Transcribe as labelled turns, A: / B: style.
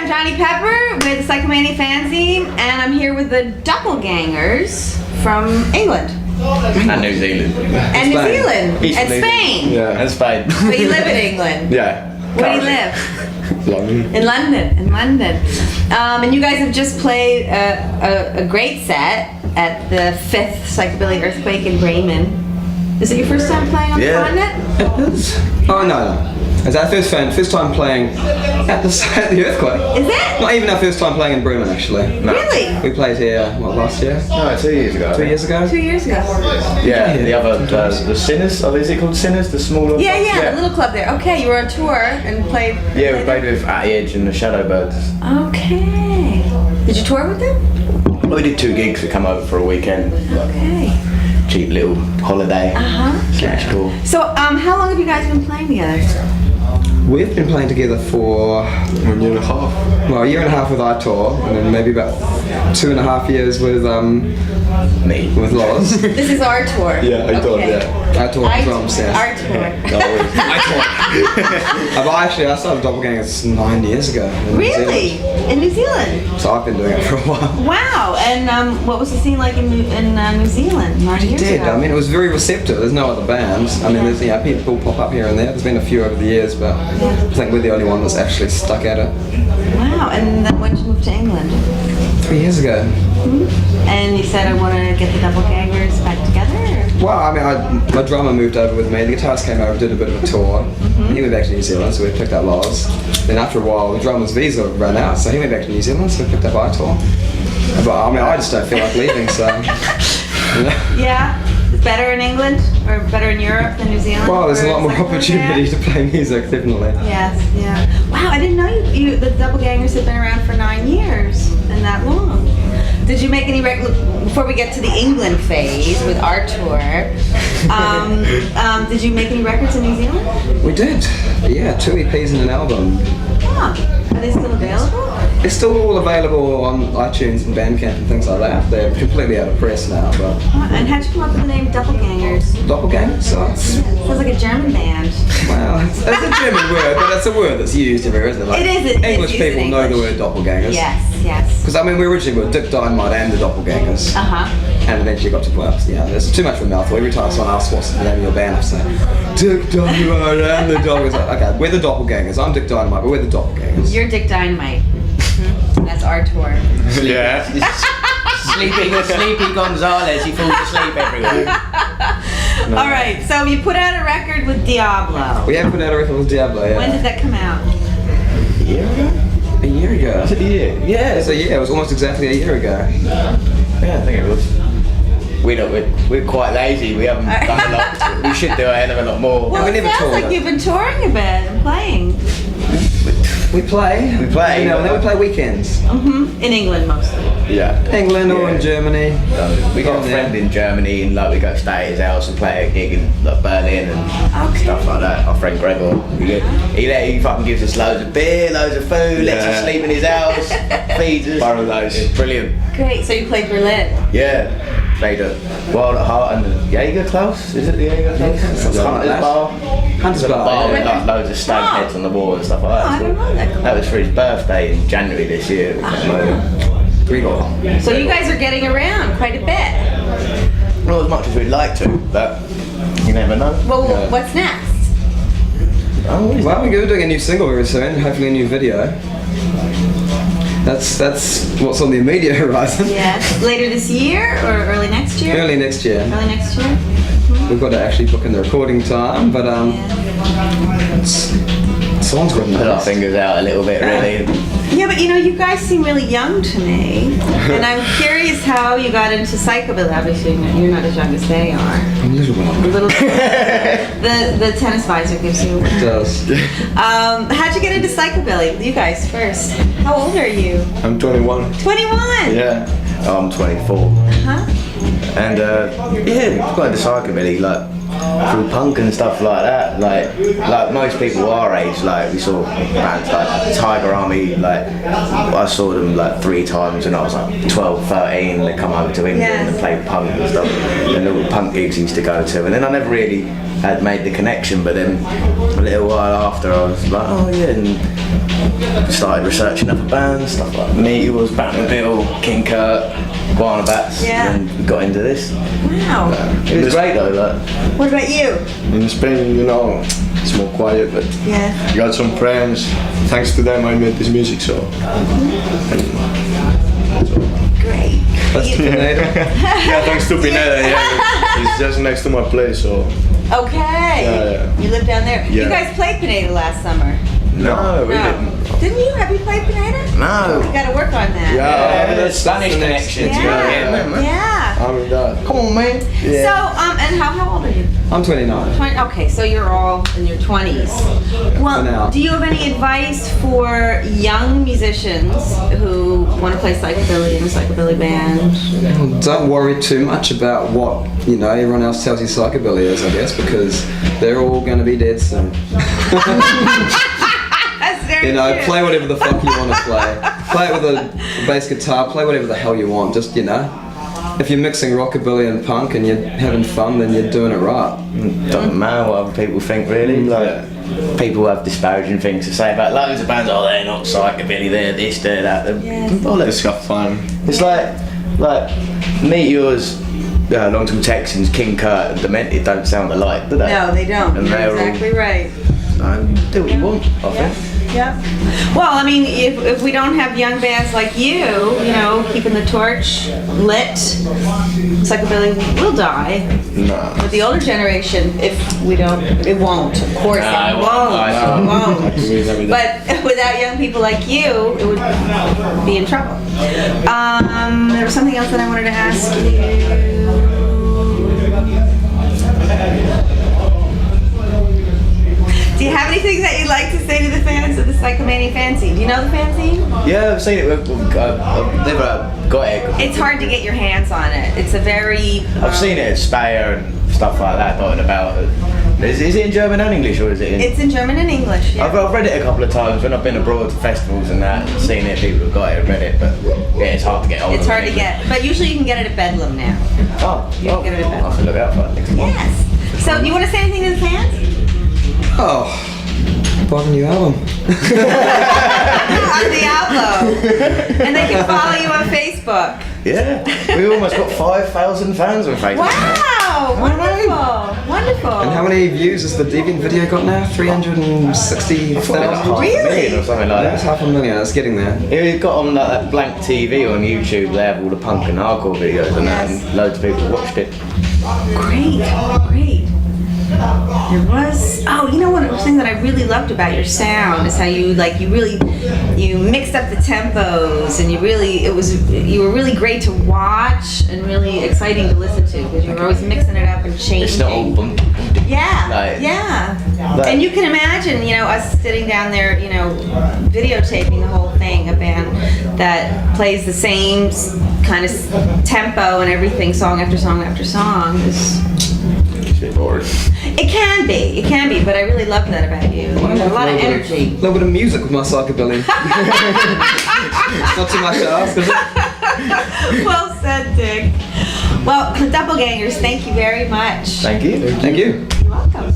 A: I'm Johnny Pepper with Psychomania Fanzine, and I'm here with the Doppelgängers from England.
B: And New Zealand.
A: And New Zealand. And Spain.
B: Yeah. And Spain.
A: But you live in England.
B: Yeah.
A: Where do you live?
B: London.
A: In London. In London. And you guys have just played a great set at the 5th Psychobilly Earthquake in Bremen. Is it your first time playing on the continent?
C: Oh no. It's our first time playing at the earthquake.
A: Is it?
C: Not even our first time playing in Bremen, actually.
A: No. Really?
C: We played here, what, last year?
B: No, 2 years ago.
C: 2 years ago?
A: 2 years ago.
B: Yeah, the other, the Sinners, is it called Sinners? The smaller
A: Yeah, the little club there. Okay, you were on tour and played...
B: Yeah, we played with At the Edge and the Shadowbirds.
A: Okay. Did you tour with them?
B: Well, we did 2 gigs to come over for a weekend.
A: Okay.
B: Cheap little holiday. Slash tour.
A: So, how long have you guys been playing together?
C: We've been playing together for
B: 1.5 years.
C: Well, a year and a half with iTour, and then maybe about 2.5 years with
B: me.
C: With Loz.
A: This is our tour.
B: Yeah, iTour, yeah.
C: iTour drums, yeah.
A: Our tour.
C: I started Doppelgängers 9 years ago.
A: Really? In New Zealand?
C: So I've been doing it for a while.
A: Wow. And what was the scene like in New Zealand 9 years ago?
C: I mean, it was very receptive. There's no other bands. I mean, there's people pop up here and there. There's been a few over the years, but I think we're the only one that's actually stuck at it.
A: Wow. And then when did you move to England?
C: 3 years ago.
A: And you said, I want to get the Doppelgängers back together?
C: Well, I mean, my drummer moved over with me. The guitarist came over, did a bit of a tour. He went back to New Zealand, so we picked up Loz. Then after a while, the drummer's visa ran out, so he went back to New Zealand, so we picked up iTour. But I mean, I just don't feel like leaving, so...
A: Yeah? It's better in England? Or better in Europe than New Zealand?
C: Well, there's a lot more opportunity to play music, definitely.
A: Yes, yeah. Wow, I didn't know the Doppelgängers had been around for 9 years, and that long. Did you make any before we get to the England phase with our tour, did you make any records in New Zealand?
C: We did. Yeah, 2 EPs and an album.
A: Huh. Are they still available?
C: It's still all available on iTunes and Bandcamp and things like that. They're completely out of press now, but...
A: And how'd you come up with the name Doppelgängers?
C: Doppelgängers? So
A: sounds like a German band.
C: Well, it's a German word, but it's a word that's used everywhere, isn't it? Like,
A: it is.
C: English people know the word Doppelgängers.
A: Yes, yes.
C: Because I mean, we originally were Dick Dynamite and the Doppelgängers. And eventually got to, well, yeah, there's too much of a mouthful. Every time someone asks what's the name of your band, I say, Dick Dynamite and the Doppelgängers. Okay, we're the Doppelgängers. I'm Dick Dynamite, but we're the Doppelgängers.
A: You're Dick Dynamite. That's our tour.
B: Yeah. Sleepy Gonzalez, he falls asleep everywhere.
C: No.
A: Alright, so you put out a record with Diablo.
C: We have put out a record with Diablo, yeah.
A: When did that come out?
C: A year ago? A year ago.
B: Was it a year? Yeah.
C: So yeah, it was almost exactly a year ago.
B: Yeah, I think it was. We're quite lazy. We haven't done a lot. We should do a hell of a lot more.
A: Well, it sounds like you've been touring a bit and playing.
C: We play. You know, and then we play weekends.
A: In England mostly.
B: Yeah.
C: England or in Germany.
B: We got a friend in Germany and like we go stay at his house and play a gig in like Berlin and stuff like that. Our friend Gregor. He fucking gives us loads of beer, loads of food, lets us sleep in his house, feeds us. It's brilliant.
A: Great, so you played Berlin.
B: Yeah. Played at Wild at Heart and the Jaeger Klaus. Is it the Jaeger Klaus? Hunter's Bar.
C: Hunter's Bar.
B: With like loads of stag heads on the wall and stuff like that.
A: I don't know that.
B: That was for his birthday in January this year.
A: So you guys are getting around quite a bit.
B: Not as much as we'd like to, but you never know.
A: Well, what's next?
C: Well, we're going to be doing a new single very soon, hopefully a new video. That's what's on the immediate horizon.
A: Yeah. Later this year or early next year?
C: Early next year.
A: Early next year?
C: We've got to actually book in the recording time, but songs got
B: Put our fingers out a little bit, really.
A: Yeah, but you know, you guys seem really young to me, and I'm curious how you got into Psychobilly. Obviously, you're not as young as they are.
C: I'm a little bit.
A: A little bit. The tennis visor gives you.
C: It does.
A: How'd you get into Psychobilly? You guys first. How old are you?
B: I'm 21.
A: 21.
B: Yeah. I'm 24.
A: Huh?
B: And yeah, got into Psychobilly like through punk and stuff like that. Like most people our age, like we saw bands like Tiger Army. Like I saw them like 3 times when I was like 12, 13. They come over to England and play punk and stuff. And little punk gigs I used to go to, and then I never really had made the connection. But then a little while after, I was like, oh yeah, and started researching other bands, stuff like Meteors, Batmobile, King Kurt, Guana Bats, and we got into this.
A: Wow.
B: It was great though. Like.
A: What about you?
D: In Spain, you know, it's more quiet, but
A: Yeah.
D: got some friends. Thanks to them, I made this music. So.
A: Great.
C: That's Pineda.
D: Yeah, thanks to Pineda. Yeah, it's just next to my place. So.
A: Okay.
D: Yeah.
A: You live down there. You
D: Yeah.
A: guys played Pineda last summer.
B: No, we
A: No.
B: didn't.
A: Didn't you? Have you played Pineda?
B: No.
A: You got to work on that.
B: Yeah, the Spanish connections.
A: Yeah. Yeah.
D: I mean that.
B: Come on, man.
A: So, and how old are you?
C: I'm 29.
A: Okay, so you're all in your 20s.
C: For
A: Well,
C: now.
A: do you have any advice for young musicians who want to play psychobilly in a psychobilly band?
C: Don't worry too much about what, you know, everyone else tells you psychobilly is, I guess, because they're all going to be dead soon.
A: That's very
C: You know,
A: true.
C: play whatever the fuck you want to play. Play it with a bass guitar, play whatever the hell you want. Just, you know, if you're mixing rockabilly and punk and you're having fun, then you're doing it right.
B: Doesn't matter what other people think, really. Like, people have disparaging things to say about loads of bands. Oh, they're not psychobilly. They're this, they're that. All that
D: Let's have fun.
B: It's like Meteors, Long Tall Texans, King Kurt, and Demented don't sound alike, do they?
A: No, they don't.
B: And
A: You're
B: they're
A: exactly right.
B: do what you want, I think.
A: Yeah. Well, I mean, if we don't have young bands like you know, keeping the torch lit, psychobilly will die.
D: Nah.
A: But the older generation, if we don't, it won't. Of course,
B: Nah,
A: it
B: it won't.
A: won't.
D: It will never die.
A: But without young people like you, it would be in trouble. There was something else that I wanted to ask you. Do you have anything that you'd like to say to the fans of the Psychomania fanzine? Do you know the fanzine?
B: Yeah, I've seen it. I've never got it.
A: It's hard to get your hands on it. It's a very...
B: I've seen it at Speyer and stuff like that, dotted about. Is it in German and English, or is it in...
A: It's in German and English, yeah.
B: I've read it a couple of times when I've been abroad to festivals and that, and seen it, people have got it and read it, but yeah, it's hard to get hold of.
A: It's hard to get, but usually you can get it at Bedlam now.
B: Oh,
A: You can get it at Bedlam.
B: I have to look out for it next month.
A: Yes. So, do you want to say anything to the fans?
C: Oh, bought a new album.
A: On Diablo. And they can follow you on Facebook.
B: Yeah, we almost got 5,000 fans on Facebook.
A: Wow! Wonderful! Wonderful!
C: And how many views has the Deviant video got now? 360,000?
A: Really?
B: Or something like
C: That's
B: that.
C: 500,000, it's getting there.
B: It got on like, that blank TV on YouTube. They have all the punk and hardcore videos and that,
A: Yes.
B: and loads of people watched it.
A: Great, great. There was, oh, you know one thing that I really loved about your sound is how you mixed up the tempos, and you were really great to watch and really exciting to listen to, because you were always mixing it up and changing.
B: It's not all bump.
A: Yeah,
B: Like-
A: yeah.
B: Like-
A: And you can imagine, you know, us sitting down there, you know, videotaping the whole thing, a band that plays the same kind of tempo and everything, song after song after song.
B: It's a bit boring.
A: It can be, but I really love that about you. You have a lot of energy.
C: A little bit of music with my psychobilly. It's not too much to ask, is it?
A: Well said, Dick. Well, Doppelgängers, thank you very much.
B: Thank you.
C: Thank you.
A: You're welcome.